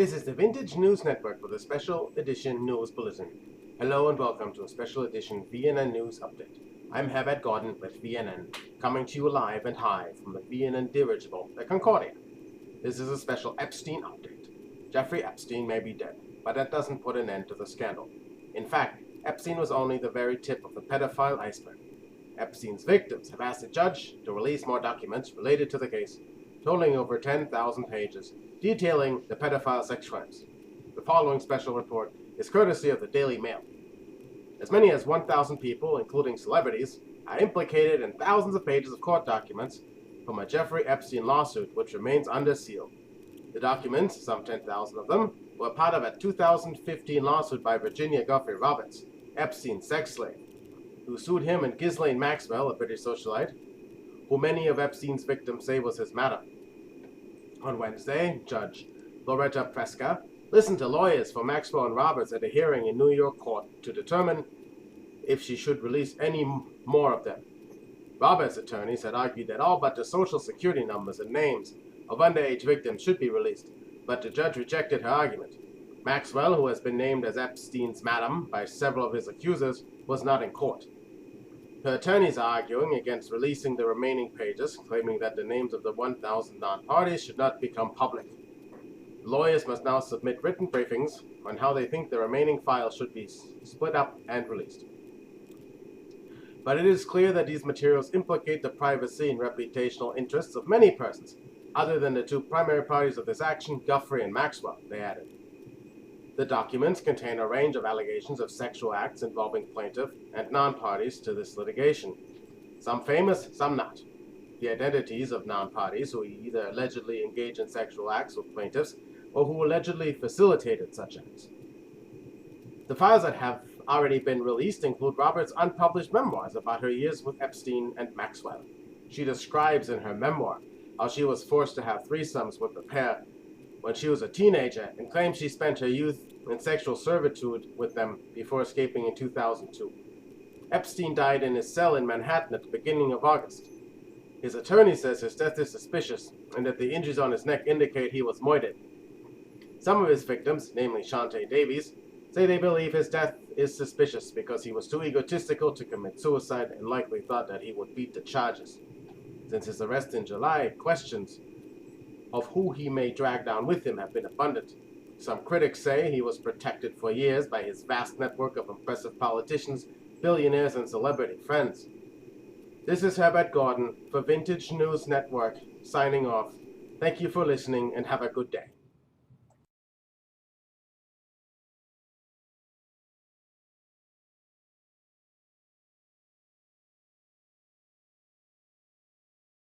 This is the Vintage News Network with a special edition news bulletin. Hello and welcome to a special edition VNN News Update. I'm Herbert Gordon with VNN, coming to you live and high from the VNN dirigible, the Concordia. This is a special Epstein update. Jeffrey Epstein may be dead, but that doesn't put an end to the scandal. In fact, Epstein was only the very tip of the pedophile iceberg. Epstein's victims have asked the judge to release more documents related to the case, totaling over 10,000 pages, detailing the pedophile sex crimes. The following special report is courtesy of the Daily Mail. As many as 1,000 people, including celebrities, are implicated in thousands of pages of court documents from a Jeffrey Epstein lawsuit which remains under seal. The documents, some 10,000 of them, were part of a 2015 lawsuit by Virginia Guthrie Roberts, Epstein's sex slave, who sued him and Ghislaine Maxwell, a British socialite, who many of Epstein's victims say was his madam. On Wednesday, Judge Loretta Preska listened to lawyers for Maxwell and Roberts at a hearing in New York court to determine if she should release any more of them. Roberts' attorneys had argued that all but the social security numbers and names of underage victims should be released, but the judge rejected her argument. Maxwell, who has been named as Epstein's madam by several of his accusers, was not in court. Her attorneys are arguing against releasing the remaining pages, claiming that the names of the 1,000 non-parties should not become public. Lawyers must now submit written briefings on how they think the remaining files should be split up and released. But it is clear that these materials implicate the privacy and reputational interests of many persons, other than the two primary parties of this action, Guthrie and Maxwell, they added. The documents contain a range of allegations of sexual acts involving plaintiff and non-parties to this litigation. Some famous, some not. The identities of non-parties who either allegedly engage in sexual acts with plaintiffs or who allegedly facilitated such acts. The files that have already been released include Roberts' unpublished memoirs about her years with Epstein and Maxwell. She describes in her memoir how she was forced to have threesomes with the pair when she was a teenager, and claims she spent her youth in sexual servitude with them before escaping in 2002. Epstein died in his cell in Manhattan at the beginning of August. His attorney says his death is suspicious and that the injuries on his neck indicate he was moited. Some of his victims, namely Shante Davies, say they believe his death is suspicious because he was too egotistical to commit suicide and likely thought that he would beat the charges. Since his arrest in July, questions of who he may drag down with him have been abundant. Some critics say he was protected for years by his vast network of impressive politicians, billionaires, and celebrity friends. This is Herbert Gordon for Vintage News Network, signing off. Thank you for listening and have a good day.